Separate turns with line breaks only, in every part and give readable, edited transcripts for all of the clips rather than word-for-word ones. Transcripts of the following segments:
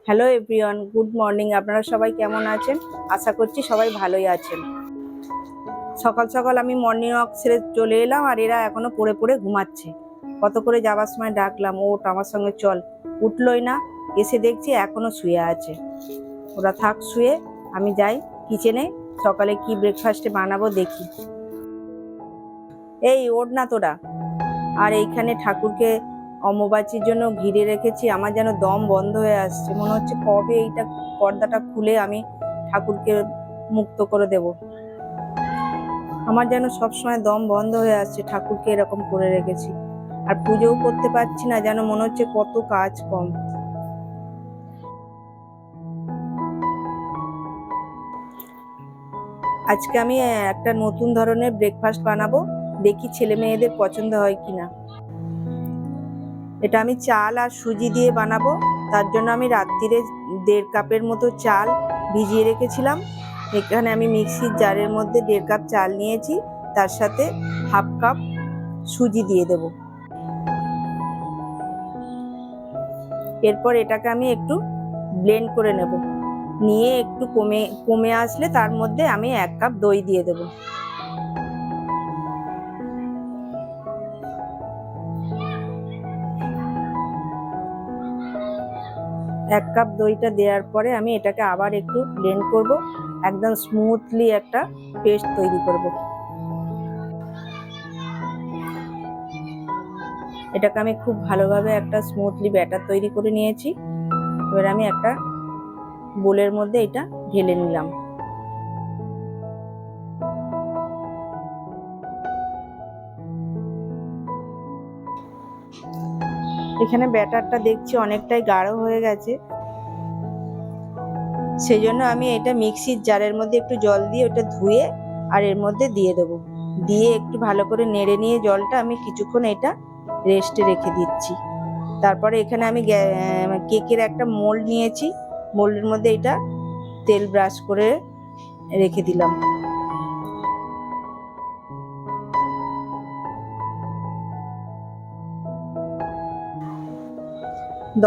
Hello everyone, good morning. আপনারা সবাই কেমন আছেন? আশা করছি সবাই ভালোই আছেন। সকাল সকাল আমি মর্নিং ওয়াক সেরে চলে এলাম, আর এরা এখনো পড়ে পড়ে ঘুমাচ্ছে। কত করে যাবার সময় ডাকলাম, ওঠ আমার সঙ্গে চল, উঠলই না। এসে দেখছি এখনো শুয়ে আছে। ওরা থাক শুয়ে, আমি যাই কিচেনে, সকালে কি ব্রেকফাস্টে বানাবো দেখি। এই ওঠ না তোরা। আর এইখানে ঠাকুরকে অম্বুবাচীর জন্য ঘিরে রেখেছি। আমার যেন দম বন্ধ হয়ে আসছে, মনে হচ্ছে কবে এইটা পর্দাটা খুলে আমি ঠাকুরকে মুক্ত করে দেব। আমার যেন সবসময় দম বন্ধ হয়ে আসছে, ঠাকুরকে এরকম করে রেখেছি। আর পুজোও করতে পারছি না, যেন মনে হচ্ছে কত কাজ কম। আজকে আমি একটা নতুন ধরনের ব্রেকফাস্ট বানাবো, দেখি ছেলে মেয়েদের পছন্দ হয় কিনা। এটা আমি চাল আর সুজি দিয়ে বানাবো। তার জন্য আমি রাত্রিরে 1.5 কাপের মতো চাল ভিজিয়ে রেখেছিলাম। এখানে আমি মিক্সির জারের মধ্যে 1.5 কাপ চাল নিয়েছি, তার সাথে 1/2 কাপ সুজি দিয়ে দেব। এরপর এটাকে আমি একটু ব্লেন্ড করে নেব। নিয়ে একটু কমে আসলে তার মধ্যে আমি 1 কাপ দই দিয়ে দেব। এক কাপ দইটা দেওয়ার পরে আমি এটাকে আবার একটু ব্লেন্ড করব, একদম স্মুথলি একটা পেস্ট তৈরি করব। এটাকে আমি খুব ভালোভাবে একটা স্মুথলি ব্যাটার তৈরি করে নিয়েছি। এবার আমি একটা বোলের মধ্যে এটা ঢেলে নিলাম। এখানে ব্যাটারটা দেখছি অনেকটাই গাঢ় হয়ে গেছে, সেই জন্য আমি এটা মিক্সির জারের মধ্যে একটু জল দিয়ে ওটা ধুয়ে আর এর মধ্যে দিয়ে দেবো। দিয়ে একটু ভালো করে নেড়ে নিয়ে জলটা আমি কিছুক্ষণ এটা রেস্টে রেখে দিচ্ছি। তারপরে এখানে আমি কেকের একটা মোল্ড নিয়েছি, মোল্ডের মধ্যে এটা তেল ব্রাশ করে রেখে দিলাম।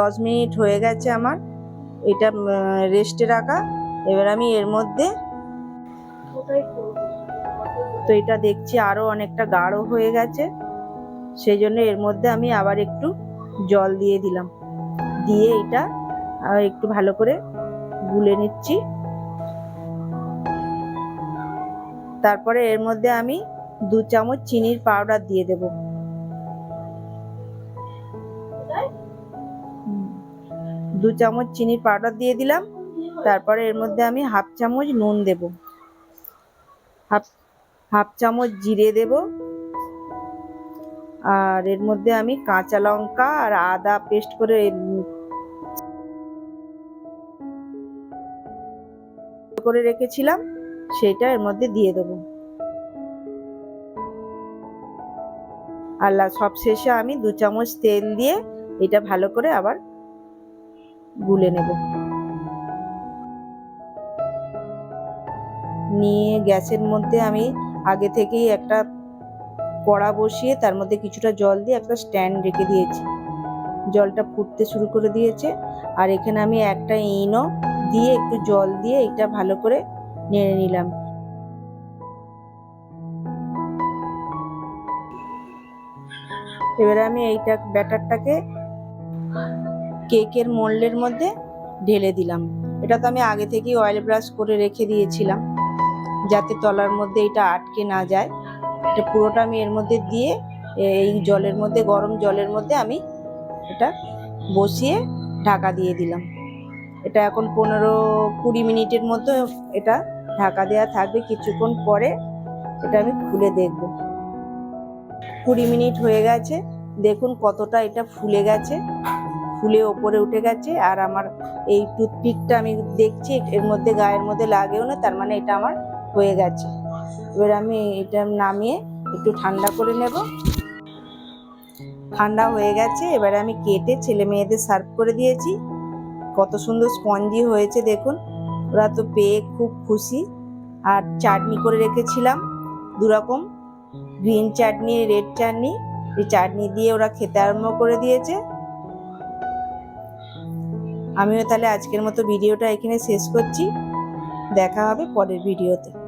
দশ মিনিট হয়ে গেছে আমার এটা রেস্টে রাখা। এবার আমি এর মধ্যে তো এটা দেখছি আরো অনেকটা গাঢ় হয়ে গেছে, সেই জন্য এর মধ্যে আমি আবার একটু জল দিয়ে দিলাম। দিয়ে এটা একটু ভালো করে গুলে নিচ্ছি। তারপরে এর মধ্যে আমি 2 চামচ চিনির পাউডার দিয়ে দেব। 2 চামচ চিনির পাউডার দিয়ে দিলাম। তারপরে এর মধ্যে আমি 1/2 চামচ নুন দেব, হাফ চামচ জিরে দেব, আর এর মধ্যে আমি কাঁচা লঙ্কা আর আদা পেস্ট করে রেখেছিলাম, সেটা এর মধ্যে দিয়ে দেবো। আর সব শেষে আমি 2 চামচ তেল দিয়ে এটা ভালো করে আবার গুলে নেব। নিয়ে গ্যাসের মধ্যে আমি আগে থেকেই একটা কড়া বসিয়ে তার মধ্যে কিছুটা জল দিয়ে একটা স্ট্যান্ড রেখে দিয়েছি। জলটা ফুটতে শুরু করে দিয়েছে, আর এখানে আমি একটা ইনো দিয়ে একটু জল দিয়ে এটা ভালো করে নেড়ে নিলাম। এবারে আমি এইটা ব্যাটারটাকে কেকের মোল্ডের মধ্যে ঢেলে দিলাম। এটা তো আমি আগে থেকেই অয়েল ব্রাশ করে রেখে দিয়েছিলাম, যাতে তলার মধ্যে এটা আটকে না যায়। এটা পুরোটা আমি এর মধ্যে দিয়ে এই জলের মধ্যে, গরম জলের মধ্যে আমি এটা বসিয়ে ঢাকা দিয়ে দিলাম। এটা এখন 15-20 মিনিটের মতো এটা ঢাকা দেওয়া থাকবে। কিছুক্ষণ পরে এটা আমি খুলে দেখব। 20 মিনিট হয়ে গেছে, দেখুন কতটা এটা ফুলে গেছে, ফুলে ওপরে উঠে গেছে। আর আমার এই টুথপিকটা আমি দেখছি এর মধ্যে গায়ের মধ্যে লাগেও না, তার মানে এটা আমার হয়ে গেছে। এবার আমি এটা নামিয়ে একটু ঠান্ডা করে নেব। ঠান্ডা হয়ে গেছে, এবারে আমি কেটে ছেলে মেয়েদের সার্ভ করে দিয়েছি। কত সুন্দর স্পঞ্জি হয়েছে দেখুন, ওরা তো পেয়ে খুব খুশি। আর চাটনি করে রেখেছিলাম 2 রকম, গ্রিন চাটনি, রেড চাটনি। এই চাটনি দিয়ে ওরা খেতে আরম্ভ করে দিয়েছে। আমিও তাহলে আজকের মতো ভিডিওটা এখানে শেষ করছি। দেখা হবে পরের ভিডিওতে।